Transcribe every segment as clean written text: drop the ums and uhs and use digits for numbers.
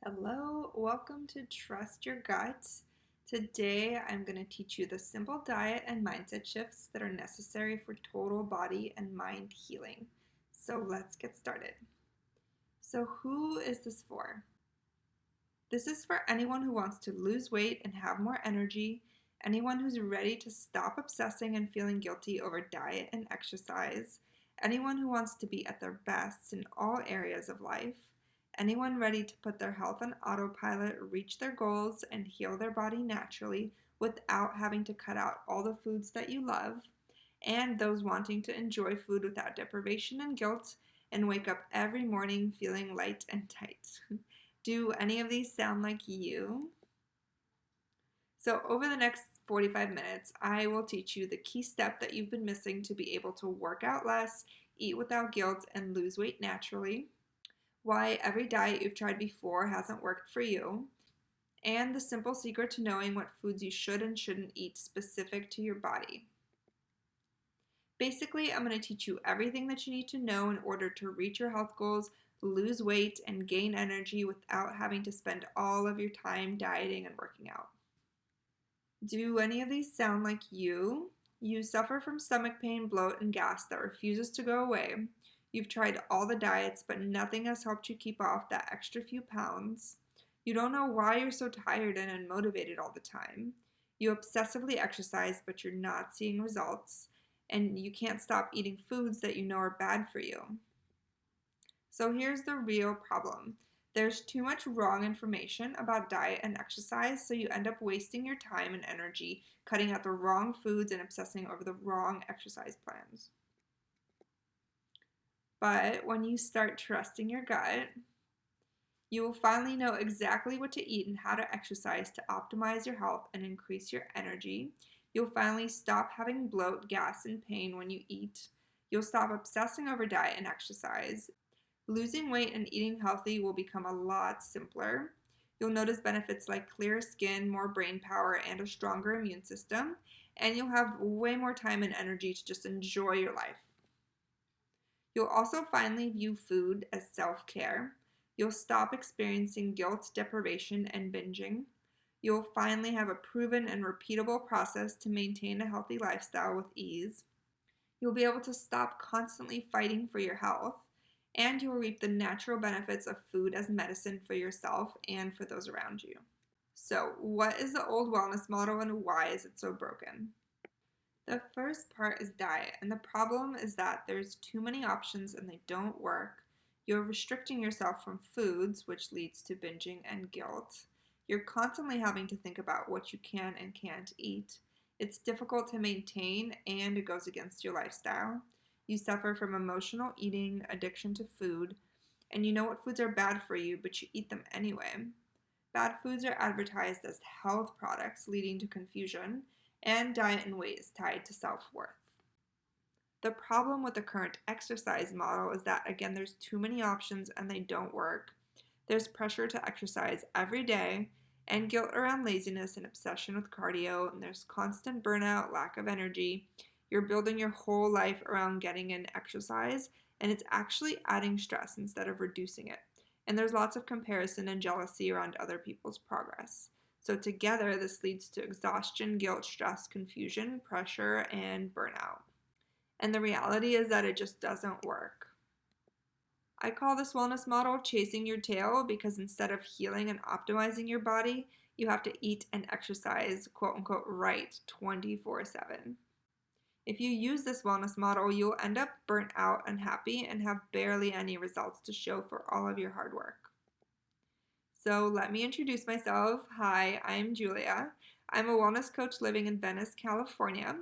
Hello, welcome to Trust Your Gut. Today I'm going to teach you the simple diet and mindset shifts that are necessary for total body and mind healing. So let's get started. So, who is this for? This is for anyone who wants to lose weight and have more energy, anyone who's ready to stop obsessing and feeling guilty over diet and exercise, anyone who wants to be at their best in all areas of life, anyone ready to put their health on autopilot, reach their goals, and heal their body naturally without having to cut out all the foods that you love, and those wanting to enjoy food without deprivation and guilt and wake up every morning feeling light and tight. Do any of these sound like you? So, over the next 45 minutes, I will teach you the key step that you've been missing to be able to work out less, eat without guilt, and lose weight naturally, why every diet you've tried before hasn't worked for you, and the simple secret to knowing what foods you should and shouldn't eat specific to your body. Basically, I'm going to teach you everything that you need to know in order to reach your health goals, lose weight, and gain energy without having to spend all of your time dieting and working out. Do any of these sound like you? You suffer from stomach pain, bloat, and gas that refuses to go away. You've tried all the diets, but nothing has helped you keep off that extra few pounds. You don't know why you're so tired and unmotivated all the time. You obsessively exercise, but you're not seeing results. And you can't stop eating foods that you know are bad for you. So here's the real problem. There's too much wrong information about diet and exercise, so you end up wasting your time and energy cutting out the wrong foods and obsessing over the wrong exercise plans. But when you start trusting your gut, you will finally know exactly what to eat and how to exercise to optimize your health and increase your energy. You'll finally stop having bloat, gas, and pain when you eat. You'll stop obsessing over diet and exercise. Losing weight and eating healthy will become a lot simpler. You'll notice benefits like clearer skin, more brain power, and a stronger immune system. And you'll have way more time and energy to just enjoy your life. You'll also finally view food as self-care. You'll stop experiencing guilt, deprivation, and binging. You'll finally have a proven and repeatable process to maintain a healthy lifestyle with ease. You'll be able to stop constantly fighting for your health, and you'll reap the natural benefits of food as medicine for yourself and for those around you. So, what is the old wellness model and why is it so broken? The first part is diet, and the problem is that there's too many options and they don't work. You're restricting yourself from foods, which leads to binging and guilt. You're constantly having to think about what you can and can't eat. It's difficult to maintain and it goes against your lifestyle. You suffer from emotional eating, addiction to food, and you know what foods are bad for you, but you eat them anyway. Bad foods are advertised as health products, leading to confusion, and diet and weight is tied to self-worth. The problem with the current exercise model is that, again, there's too many options and they don't work. There's pressure to exercise every day, and guilt around laziness and obsession with cardio, and there's constant burnout, lack of energy. You're building your whole life around getting in exercise, and it's actually adding stress instead of reducing it. And there's lots of comparison and jealousy around other people's progress. So together, this leads to exhaustion, guilt, stress, confusion, pressure, and burnout. And the reality is that it just doesn't work. I call this wellness model chasing your tail because instead of healing and optimizing your body, you have to eat and exercise, quote unquote, right 24/7. If you use this wellness model, you'll end up burnt out, unhappy, and have barely any results to show for all of your hard work. So let me introduce myself. Hi, I'm Julia. I'm a wellness coach living in Venice, California.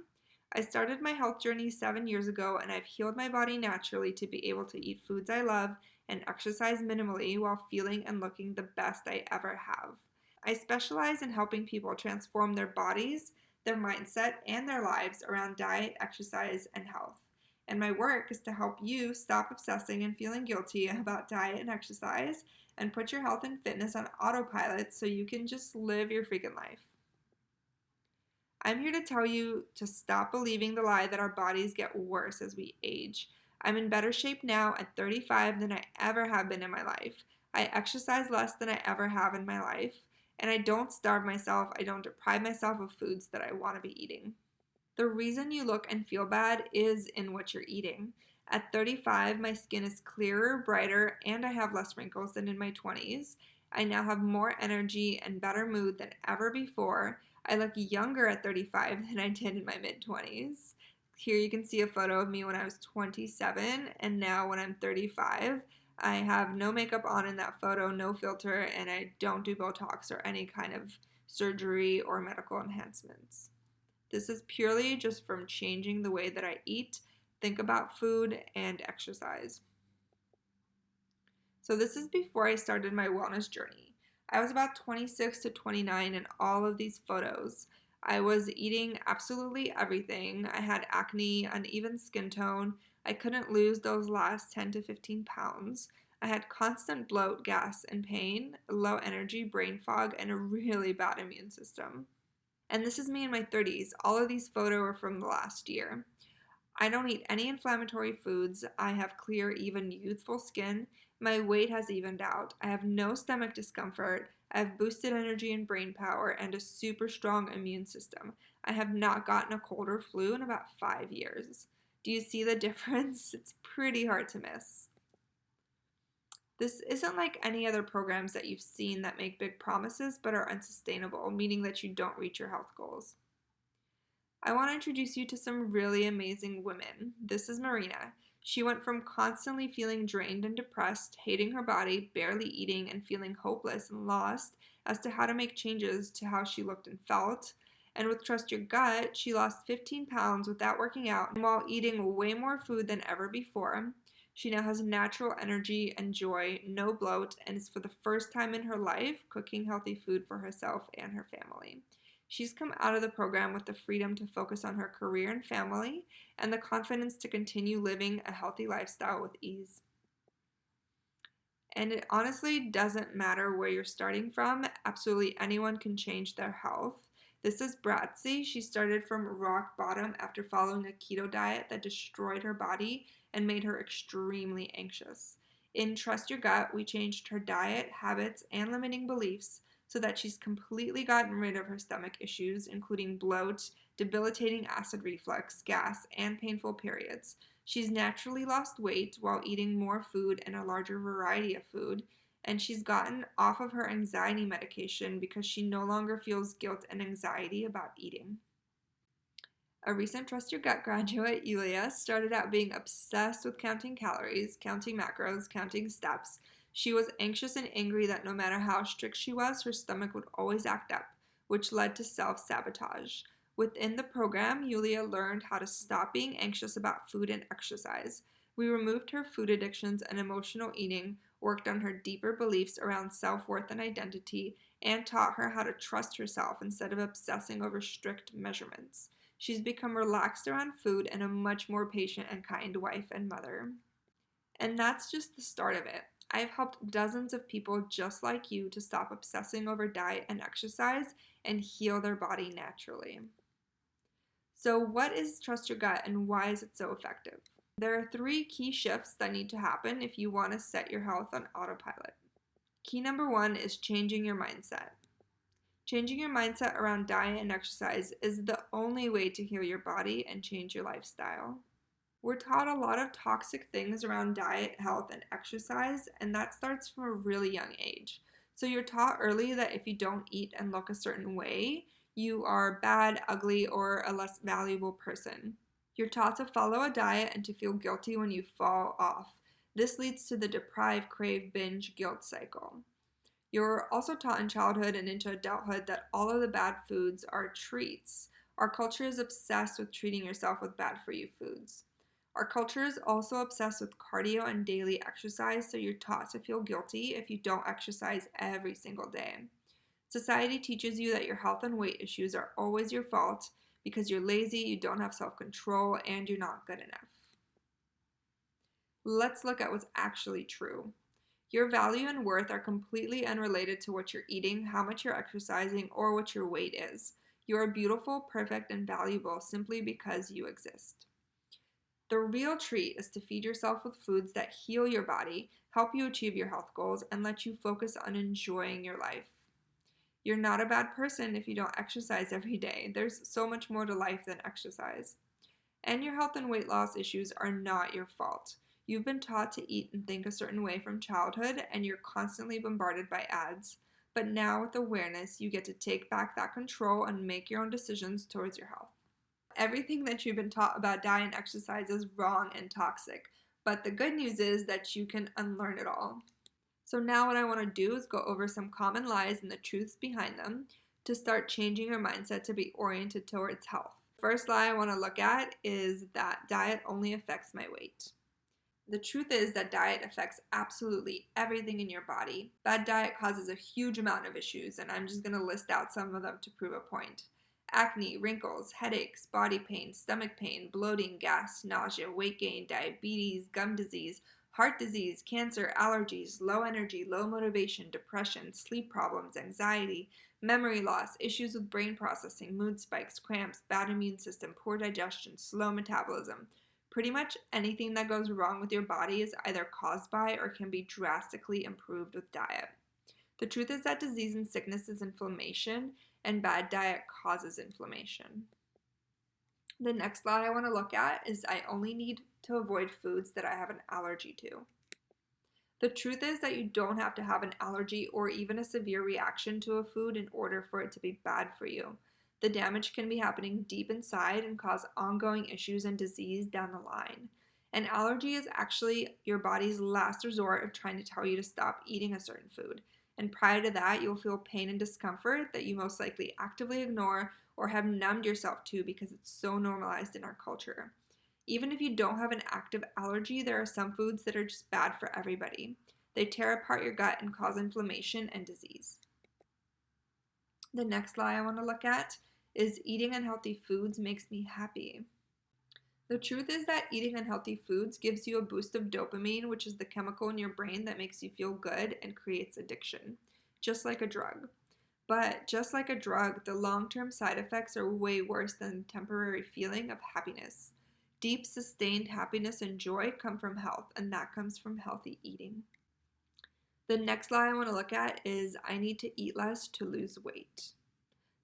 I started my health journey 7 years ago, and I've healed my body naturally to be able to eat foods I love and exercise minimally while feeling and looking the best I ever have. I specialize in helping people transform their bodies, their mindset, and their lives around diet, exercise, and health. And my work is to help you stop obsessing and feeling guilty about diet and exercise and put your health and fitness on autopilot so you can just live your freaking life. I'm here to tell you to stop believing the lie that our bodies get worse as we age. I'm in better shape now at 35 than I ever have been in my life. I exercise less than I ever have in my life, and I don't starve myself. I don't deprive myself of foods that I want to be eating. The reason you look and feel bad is in what you're eating. At 35, my skin is clearer, brighter, and I have less wrinkles than in my 20s. I now have more energy and better mood than ever before. I look younger at 35 than I did in my mid 20s. Here you can see a photo of me when I was 27, and now when I'm 35. I have no makeup on in that photo, no filter, and I don't do Botox or any kind of surgery or medical enhancements. This is purely just from changing the way that I eat, think about food, and exercise. So this is before I started my wellness journey. I was about 26 to 29 in all of these photos. I was eating absolutely everything. I had acne, uneven skin tone. I couldn't lose those last 10 to 15 pounds. I had constant bloat, gas, and pain, low energy, brain fog, and a really bad immune system. And this is me in my 30s. All of these photos are from the last year. I don't eat any inflammatory foods. I have clear, even, youthful skin. My weight has evened out. I have no stomach discomfort. I have boosted energy and brain power and a super strong immune system. I have not gotten a cold or flu in about 5 years. Do you see the difference? It's pretty hard to miss. This isn't like any other programs that you've seen that make big promises but are unsustainable, meaning that you don't reach your health goals. I want to introduce you to some really amazing women. This is Marina. She went from constantly feeling drained and depressed, hating her body, barely eating, and feeling hopeless and lost as to how to make changes to how she looked and felt. And with Trust Your Gut, she lost 15 pounds without working out and while eating way more food than ever before. She now has natural energy and joy, no bloat, and is for the first time in her life cooking healthy food for herself and her family. She's come out of the program with the freedom to focus on her career and family and the confidence to continue living a healthy lifestyle with ease. And it honestly doesn't matter where you're starting from. Absolutely anyone can change their health. This is Bratsy. She started from rock bottom after following a keto diet that destroyed her body and made her extremely anxious. In Trust Your Gut, we changed her diet, habits, and limiting beliefs so that she's completely gotten rid of her stomach issues, including bloat, debilitating acid reflux, gas, and painful periods. She's naturally lost weight while eating more food and a larger variety of food, and she's gotten off of her anxiety medication because she no longer feels guilt and anxiety about eating. A recent Trust Your Gut graduate, Yulia, started out being obsessed with counting calories, counting macros, counting steps. She was anxious and angry that no matter how strict she was, her stomach would always act up, which led to self-sabotage. Within the program, Yulia learned how to stop being anxious about food and exercise. We removed her food addictions and emotional eating, worked on her deeper beliefs around self-worth and identity, and taught her how to trust herself instead of obsessing over strict measurements. She's become relaxed around food and a much more patient and kind wife and mother. And that's just the start of it. I've helped dozens of people just like you to stop obsessing over diet and exercise and heal their body naturally. So, what is Trust Your Gut and why is it so effective? There are 3 key shifts that need to happen if you want to set your health on autopilot. Key number 1 is changing your mindset. Changing your mindset around diet and exercise is the only way to heal your body and change your lifestyle. We're taught a lot of toxic things around diet, health, and exercise, and that starts from a really young age. So you're taught early that if you don't eat and look a certain way, you are bad, ugly, or a less valuable person. You're taught to follow a diet and to feel guilty when you fall off. This leads to the deprive, crave, binge, guilt cycle. You're also taught in childhood and into adulthood that all of the bad foods are treats. Our culture is obsessed with treating yourself with bad for you foods. Our culture is also obsessed with cardio and daily exercise, so you're taught to feel guilty if you don't exercise every single day. Society teaches you that your health and weight issues are always your fault because you're lazy, you don't have self-control, and you're not good enough. Let's look at what's actually true. Your value and worth are completely unrelated to what you're eating, how much you're exercising, or what your weight is. You are beautiful, perfect, and valuable simply because you exist. The real treat is to feed yourself with foods that heal your body, help you achieve your health goals, and let you focus on enjoying your life. You're not a bad person if you don't exercise every day. There's so much more to life than exercise. And your health and weight loss issues are not your fault. You've been taught to eat and think a certain way from childhood, and you're constantly bombarded by ads. But now, with awareness, you get to take back that control and make your own decisions towards your health. Everything that you've been taught about diet and exercise is wrong and toxic, but the good news is that you can unlearn it all. So now what I want to do is go over some common lies and the truths behind them to start changing your mindset to be oriented towards health. First lie I want to look at is that diet only affects my weight. The truth is that diet affects absolutely everything in your body. Bad diet causes a huge amount of issues, and I'm just going to list out some of them to prove a point. Acne, wrinkles, headaches, body pain, stomach pain, bloating, gas, nausea, weight gain, diabetes, gum disease, heart disease, cancer, allergies, low energy, low motivation, depression, sleep problems, anxiety, memory loss, issues with brain processing, mood spikes, cramps, bad immune system, poor digestion, slow metabolism. Pretty much anything that goes wrong with your body is either caused by or can be drastically improved with diet. The truth is that disease and sickness is inflammation, and bad diet causes inflammation. The next lie I want to look at is I only need to avoid foods that I have an allergy to. The truth is that you don't have to have an allergy or even a severe reaction to a food in order for it to be bad for you. The damage can be happening deep inside and cause ongoing issues and disease down the line. An allergy is actually your body's last resort of trying to tell you to stop eating a certain food. And prior to that, you'll feel pain and discomfort that you most likely actively ignore or have numbed yourself to because it's so normalized in our culture. Even if you don't have an active allergy, there are some foods that are just bad for everybody. They tear apart your gut and cause inflammation and disease. The next lie I want to look at is eating unhealthy foods makes me happy. The truth is that eating unhealthy foods gives you a boost of dopamine, which is the chemical in your brain that makes you feel good and creates addiction, just like a drug. But just like a drug, the long-term side effects are way worse than the temporary feeling of happiness. Deep, sustained happiness and joy come from health, and that comes from healthy eating. The next lie I want to look at is I need to eat less to lose weight.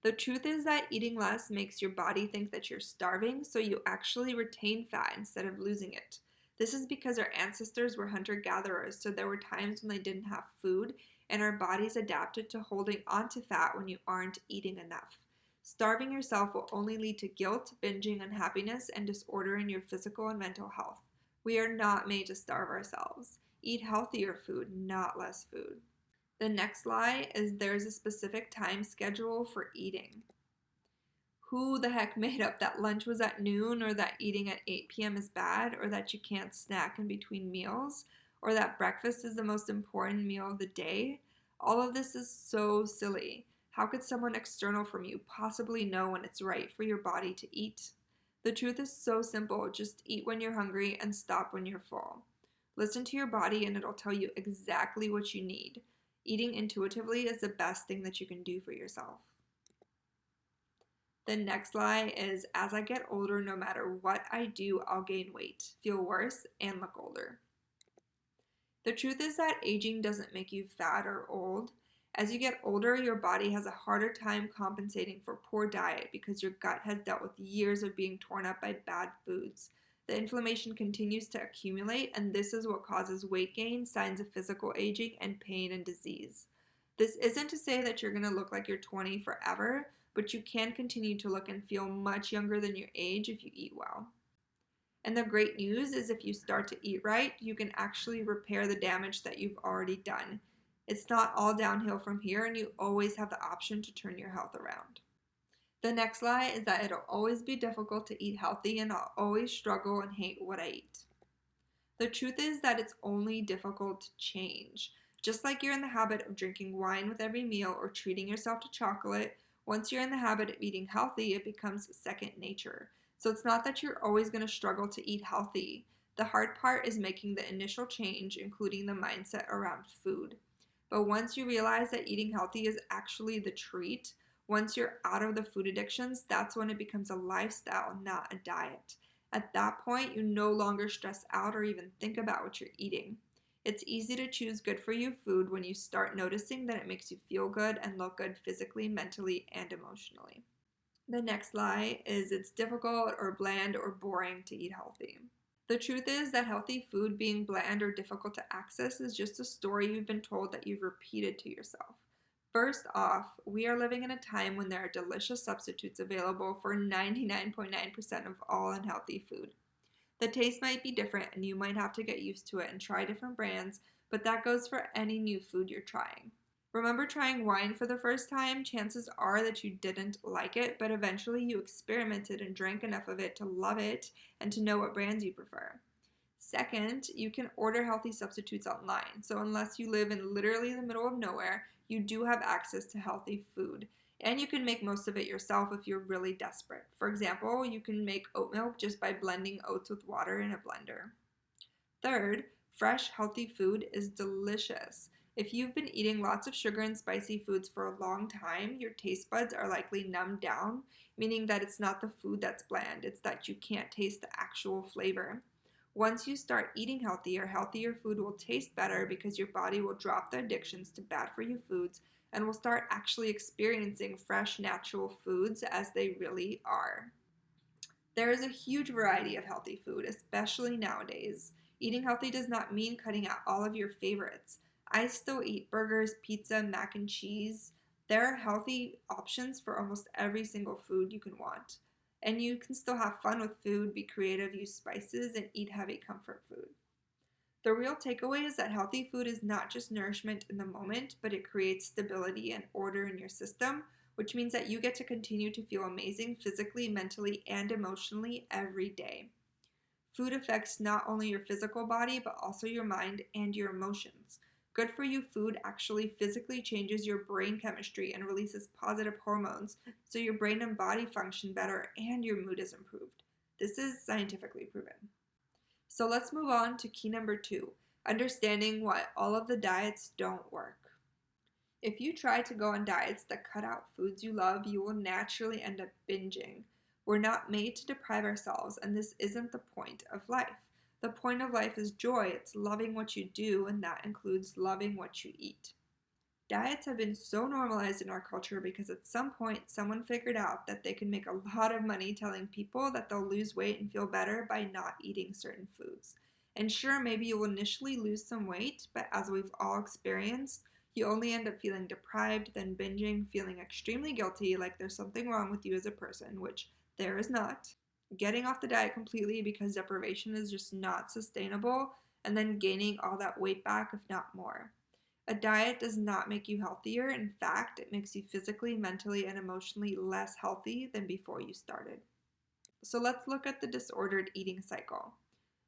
The truth is that eating less makes your body think that you're starving, so you actually retain fat instead of losing it. This is because our ancestors were hunter-gatherers, so there were times when they didn't have food, and our bodies adapted to holding onto fat when you aren't eating enough. Starving yourself will only lead to guilt, binging, unhappiness, and disorder in your physical and mental health. We are not made to starve ourselves. Eat healthier food, not less food. The next lie is there's a specific time schedule for eating. Who the heck made up that lunch was at noon, or that eating at 8 p.m. is bad, or that you can't snack in between meals, or that breakfast is the most important meal of the day? All of this is so silly. How could someone external from you possibly know when it's right for your body to eat? The truth is so simple. Just eat when you're hungry and stop when you're full. Listen to your body and it'll tell you exactly what you need. Eating intuitively is the best thing that you can do for yourself. The next lie is as I get older, no matter what I do, I'll gain weight, feel worse, and look older. The truth is that aging doesn't make you fat or old. As you get older, your body has a harder time compensating for poor diet because your gut has dealt with years of being torn up by bad foods. The inflammation continues to accumulate, and this is what causes weight gain, signs of physical aging, and pain and disease. This isn't to say that you're going to look like you're 20 forever, but you can continue to look and feel much younger than your age if you eat well. And the great news is if you start to eat right, you can actually repair the damage that you've already done. It's not all downhill from here, and you always have the option to turn your health around. The next lie is that it'll always be difficult to eat healthy and I'll always struggle and hate what I eat. The truth is that it's only difficult to change. Just like you're in the habit of drinking wine with every meal or treating yourself to chocolate, once you're in the habit of eating healthy, it becomes second nature. So it's not that you're always going to struggle to eat healthy. The hard part is making the initial change, including the mindset around food. But once you realize that eating healthy is actually the treat, once you're out of the food addictions, that's when it becomes a lifestyle, not a diet. At that point, you no longer stress out or even think about what you're eating. It's easy to choose good for you food when you start noticing that it makes you feel good and look good physically, mentally, and emotionally. The next lie is it's difficult or bland or boring to eat healthy. The truth is that healthy food being bland or difficult to access is just a story you've been told that you've repeated to yourself. First off, we are living in a time when there are delicious substitutes available for 99.9% of all unhealthy food. The taste might be different and you might have to get used to it and try different brands, but that goes for any new food you're trying. Remember trying wine for the first time? Chances are that you didn't like it, but eventually you experimented and drank enough of it to love it and to know what brands you prefer. Second, you can order healthy substitutes online. So, unless you live in literally the middle of nowhere, you do have access to healthy food. And you can make most of it yourself if you're really desperate. For example, you can make oat milk just by blending oats with water in a blender. Third, fresh, healthy food is delicious. If you've been eating lots of sugar and spicy foods for a long time, your taste buds are likely numbed down, meaning that it's not the food that's bland, it's that you can't taste the actual flavor. Once you start eating healthier, healthier food will taste better because your body will drop the addictions to bad for you foods and will start actually experiencing fresh, natural foods as they really are. There is a huge variety of healthy food, especially nowadays. Eating healthy does not mean cutting out all of your favorites. I still eat burgers, pizza, mac and cheese. There are healthy options for almost every single food you can want. And you can still have fun with food, be creative, use spices, and eat heavy comfort food. The real takeaway is that healthy food is not just nourishment in the moment, but it creates stability and order in your system, which means that you get to continue to feel amazing physically, mentally, and emotionally every day. Food affects not only your physical body, but also your mind and your emotions. Good for you food actually physically changes your brain chemistry and releases positive hormones, so your brain and body function better and your mood is improved. This is scientifically proven. So let's move on to key number 2, understanding why all of the diets don't work. If you try to go on diets that cut out foods you love, you will naturally end up binging. We're not made to deprive ourselves, and this isn't the point of life. The point of life is joy. It's loving what you do, and that includes loving what you eat. Diets have been so normalized in our culture because at some point someone figured out that they can make a lot of money telling people that they'll lose weight and feel better by not eating certain foods. And sure, maybe you will initially lose some weight, but as we've all experienced, you only end up feeling deprived, then binging, feeling extremely guilty, like there's something wrong with you as a person, which there is not. Getting off the diet completely because deprivation is just not sustainable, and then gaining all that weight back, if not more. A diet does not make you healthier. In fact, it makes you physically, mentally, and emotionally less healthy than before you started. So let's look at the disordered eating cycle.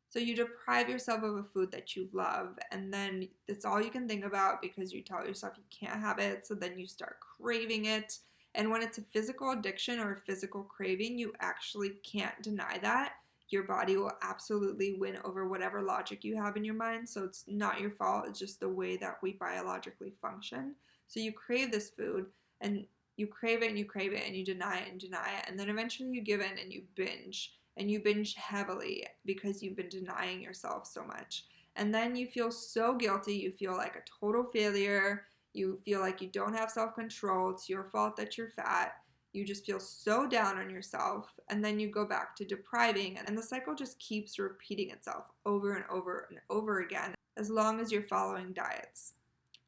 So you deprive yourself of a food that you love, and then it's all you can think about because you tell yourself you can't have it, so then you start craving it. And when it's a physical addiction or a physical craving, you actually can't deny that. Your body will absolutely win over whatever logic you have in your mind, so it's not your fault, it's just the way that we biologically function. So you crave this food, and you crave it and you crave it and you deny it and deny it, and then eventually you give in and you binge. And you binge heavily because you've been denying yourself so much. And then you feel so guilty, you feel like a total failure, you feel like you don't have self-control, it's your fault that you're fat, you just feel so down on yourself, and then you go back to depriving, and the cycle just keeps repeating itself over and over and over again as long as you're following diets.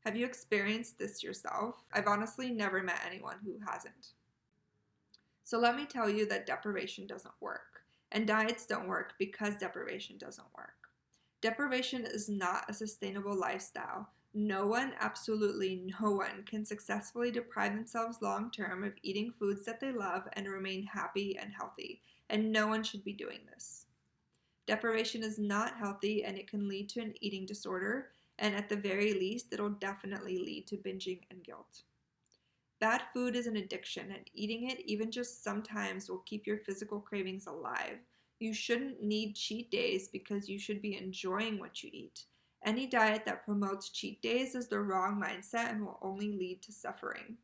Have you experienced this yourself? I've honestly never met anyone who hasn't. So let me tell you that deprivation doesn't work. And diets don't work because deprivation doesn't work. Deprivation is not a sustainable lifestyle. No one, absolutely no one, can successfully deprive themselves long term of eating foods that they love and remain happy and healthy. And no one should be doing this. Deprivation is not healthy and it can lead to an eating disorder. And at the very least, it'll definitely lead to binging and guilt. Bad food is an addiction, and eating it, even just sometimes, will keep your physical cravings alive. You shouldn't need cheat days because you should be enjoying what you eat. Any diet that promotes cheat days is the wrong mindset and will only lead to suffering.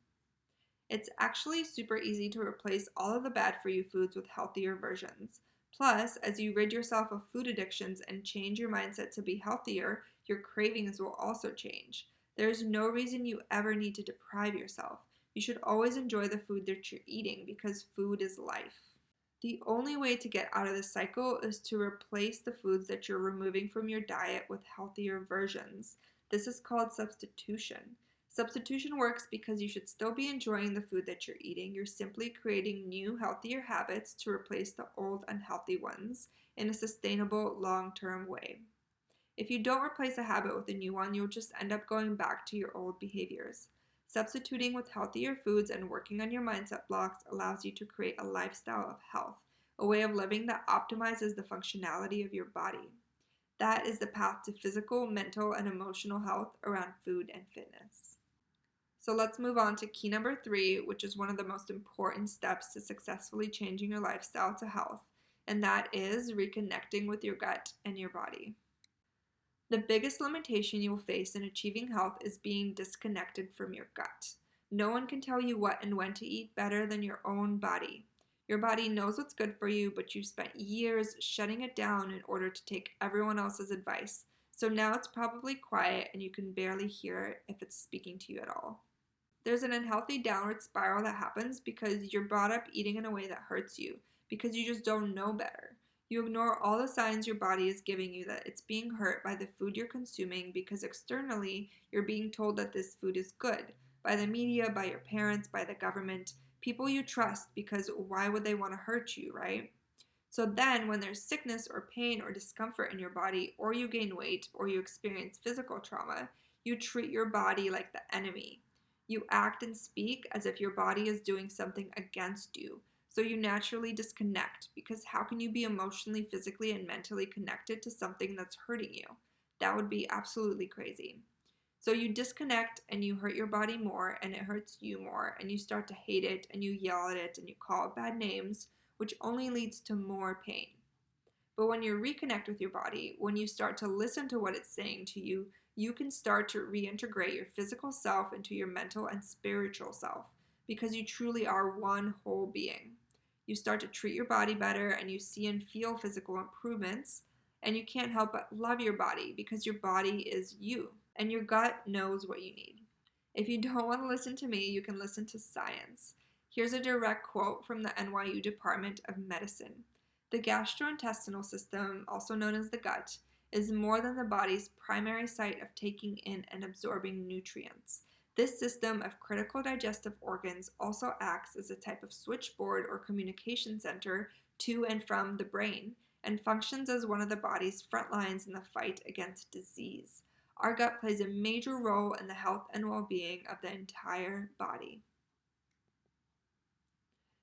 It's actually super easy to replace all of the bad for you foods with healthier versions. Plus, as you rid yourself of food addictions and change your mindset to be healthier, your cravings will also change. There's no reason you ever need to deprive yourself. You should always enjoy the food that you're eating because food is life. The only way to get out of this cycle is to replace the foods that you're removing from your diet with healthier versions. This is called substitution. Substitution works because you should still be enjoying the food that you're eating. You're simply creating new, healthier habits to replace the old, unhealthy ones in a sustainable, long term way. If you don't replace a habit with a new one, you'll just end up going back to your old behaviors. Substituting with healthier foods and working on your mindset blocks allows you to create a lifestyle of health, a way of living that optimizes the functionality of your body. That is the path to physical, mental, and emotional health around food and fitness. So let's move on to key number 3, which is one of the most important steps to successfully changing your lifestyle to health, and that is reconnecting with your gut and your body. The biggest limitation you will face in achieving health is being disconnected from your gut. No one can tell you what and when to eat better than your own body. Your body knows what's good for you, but you've spent years shutting it down in order to take everyone else's advice. So now it's probably quiet and you can barely hear it if it's speaking to you at all. There's an unhealthy downward spiral that happens because you're brought up eating in a way that hurts you, because you just don't know better. You ignore all the signs your body is giving you that it's being hurt by the food you're consuming because externally you're being told that this food is good by the media, by your parents, by the government, people you trust, because why would they want to hurt you, right? So then when there's sickness or pain or discomfort in your body, or you gain weight, or you experience physical trauma, you treat your body like the enemy. You act and speak as if your body is doing something against you. So you naturally disconnect, because how can you be emotionally, physically, and mentally connected to something that's hurting you? That would be absolutely crazy. So you disconnect and you hurt your body more, and it hurts you more, and you start to hate it and you yell at it and you call it bad names, which only leads to more pain. But when you reconnect with your body, when you start to listen to what it's saying to you, you can start to reintegrate your physical self into your mental and spiritual self, because you truly are one whole being. You start to treat your body better and you see and feel physical improvements, and you can't help but love your body because your body is you and your gut knows what you need. If you don't want to listen to me, you can listen to science. Here's a direct quote from the NYU Department of Medicine. The gastrointestinal system, also known as the gut, is more than the body's primary site of taking in and absorbing nutrients. This system of critical digestive organs also acts as a type of switchboard or communication center to and from the brain, and functions as one of the body's front lines in the fight against disease. Our gut plays a major role in the health and well-being of the entire body.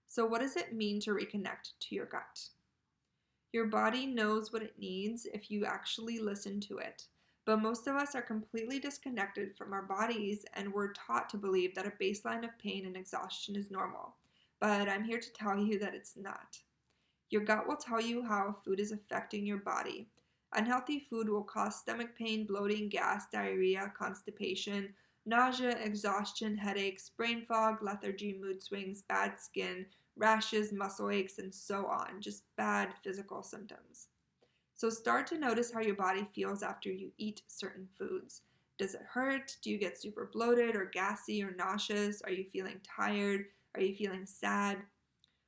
So what does it mean to reconnect to your gut? Your body knows what it needs if you actually listen to it. But most of us are completely disconnected from our bodies, and we're taught to believe that a baseline of pain and exhaustion is normal. But I'm here to tell you that it's not. Your gut will tell you how food is affecting your body. Unhealthy food will cause stomach pain, bloating, gas, diarrhea, constipation, nausea, exhaustion, headaches, brain fog, lethargy, mood swings, bad skin, rashes, muscle aches, and so on. Just bad physical symptoms. So start to notice how your body feels after you eat certain foods. Does it hurt? Do you get super bloated or gassy or nauseous? Are you feeling tired? Are you feeling sad?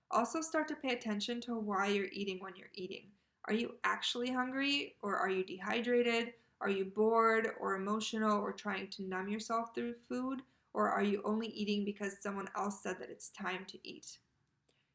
Also start to pay attention to why you're eating when you're eating. Are you actually hungry, or are you dehydrated? Are you bored or emotional or trying to numb yourself through food? Or are you only eating because someone else said that it's time to eat?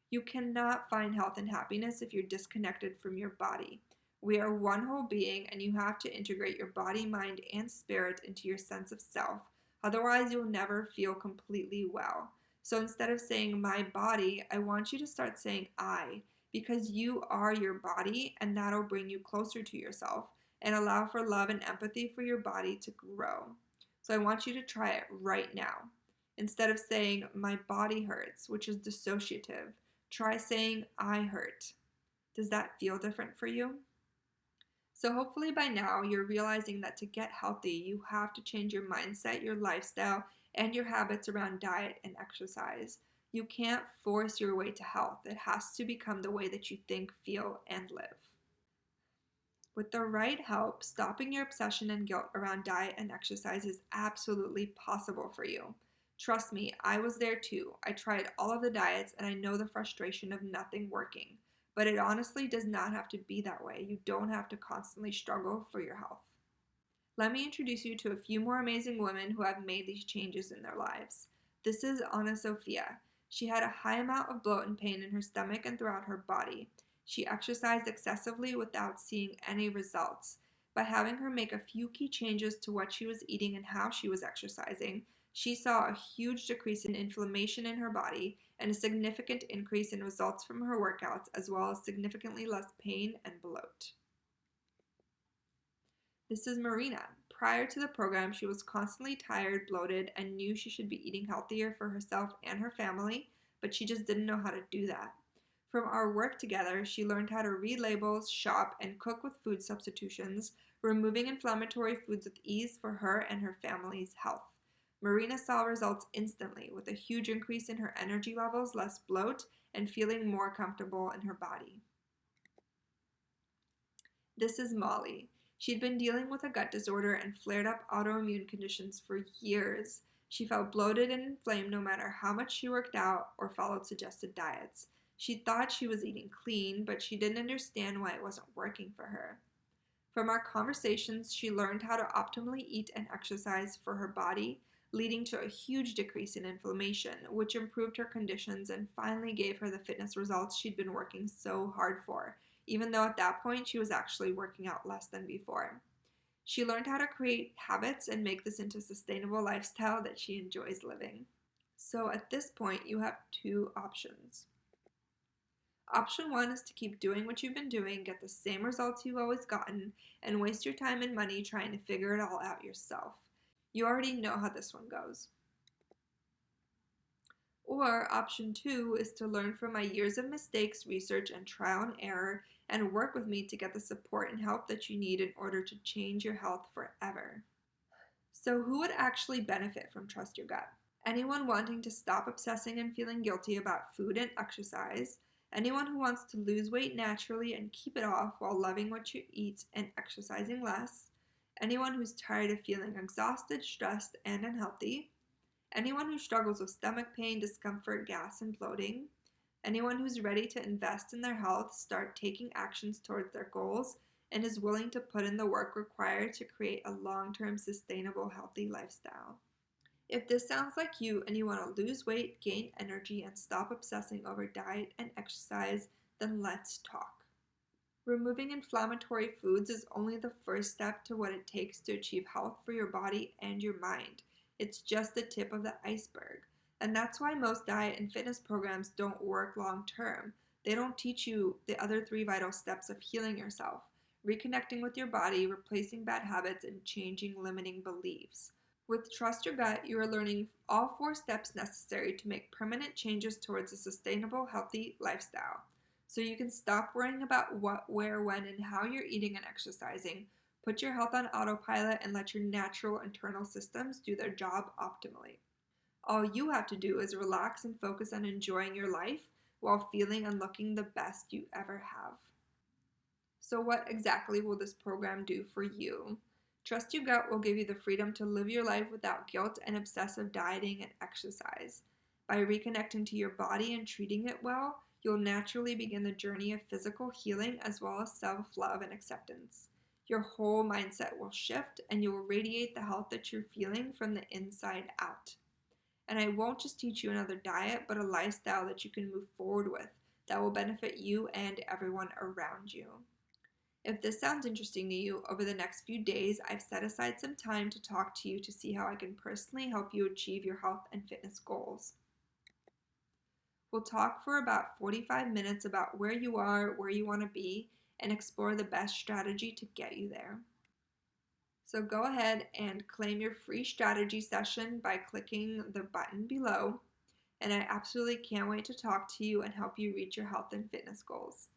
You cannot find health and happiness if you're disconnected from your body. We are one whole being, and you have to integrate your body, mind, and spirit into your sense of self. Otherwise, you'll never feel completely well. So instead of saying my body, I want you to start saying I, because you are your body, and that'll bring you closer to yourself and allow for love and empathy for your body to grow. So I want you to try it right now. Instead of saying my body hurts, which is dissociative, try saying I hurt. Does that feel different for you? So hopefully by now you're realizing that to get healthy, you have to change your mindset, your lifestyle, and your habits around diet and exercise. You can't force your way to health. It has to become the way that you think, feel, and live. With the right help, stopping your obsession and guilt around diet and exercise is absolutely possible for you. Trust me, I was there too. I tried all of the diets and I know the frustration of nothing working. But it honestly does not have to be that way. You don't have to constantly struggle for your health. Let me introduce you to a few more amazing women who have made these changes in their lives. This is Anna Sophia. She had a high amount of bloat and pain in her stomach and throughout her body. She exercised excessively without seeing any results. By having her make a few key changes to what she was eating and how she was exercising, she saw a huge decrease in inflammation in her body and a significant increase in results from her workouts, as well as significantly less pain and bloat. This is Marina. Prior to the program, she was constantly tired, bloated, and knew she should be eating healthier for herself and her family, but she just didn't know how to do that. From our work together, she learned how to read labels, shop, and cook with food substitutions, removing inflammatory foods with ease for her and her family's health. Marina saw results instantly, with a huge increase in her energy levels, less bloat, and feeling more comfortable in her body. This is Molly. She'd been dealing with a gut disorder and flared up autoimmune conditions for years. She felt bloated and inflamed no matter how much she worked out or followed suggested diets. She thought she was eating clean, but she didn't understand why it wasn't working for her. From our conversations, she learned how to optimally eat and exercise for her body, leading to a huge decrease in inflammation, which improved her conditions and finally gave her the fitness results she'd been working so hard for, even though at that point she was actually working out less than before. She learned how to create habits and make this into a sustainable lifestyle that she enjoys living. So at this point, you have two options. Option 1 is to keep doing what you've been doing, get the same results you've always gotten, and waste your time and money trying to figure it all out yourself. You already know how this one goes. Or option 2 is to learn from my years of mistakes, research, and trial and error, and work with me to get the support and help that you need in order to change your health forever. So who would actually benefit from Trust Your Gut? Anyone wanting to stop obsessing and feeling guilty about food and exercise, anyone who wants to lose weight naturally and keep it off while loving what you eat and exercising less, anyone who's tired of feeling exhausted, stressed, and unhealthy, anyone who struggles with stomach pain, discomfort, gas, and bloating, anyone who's ready to invest in their health, start taking actions towards their goals, and is willing to put in the work required to create a long-term, sustainable, healthy lifestyle. If this sounds like you and you want to lose weight, gain energy, and stop obsessing over diet and exercise, then let's talk. Removing inflammatory foods is only the first step to what it takes to achieve health for your body and your mind. It's just the tip of the iceberg. And that's why most diet and fitness programs don't work long term. They don't teach you the other 3 vital steps of healing yourself: reconnecting with your body, replacing bad habits, and changing limiting beliefs. With Trust Your Gut, you are learning all 4 steps necessary to make permanent changes towards a sustainable, healthy lifestyle. So you can stop worrying about what, where, when, and how you're eating and exercising, put your health on autopilot, and let your natural internal systems do their job optimally. All you have to do is relax and focus on enjoying your life while feeling and looking the best you ever have. So what exactly will this program do for you? Trust Your Gut will give you the freedom to live your life without guilt and obsessive dieting and exercise. By reconnecting to your body and treating it well, you'll naturally begin the journey of physical healing as well as self-love and acceptance. Your whole mindset will shift and you will radiate the health that you're feeling from the inside out. And I won't just teach you another diet, but a lifestyle that you can move forward with that will benefit you and everyone around you. If this sounds interesting to you, over the next few days, I've set aside some time to talk to you to see how I can personally help you achieve your health and fitness goals. We'll talk for about 45 minutes about where you are, where you want to be, and explore the best strategy to get you there. So go ahead and claim your free strategy session by clicking the button below, and I absolutely can't wait to talk to you and help you reach your health and fitness goals.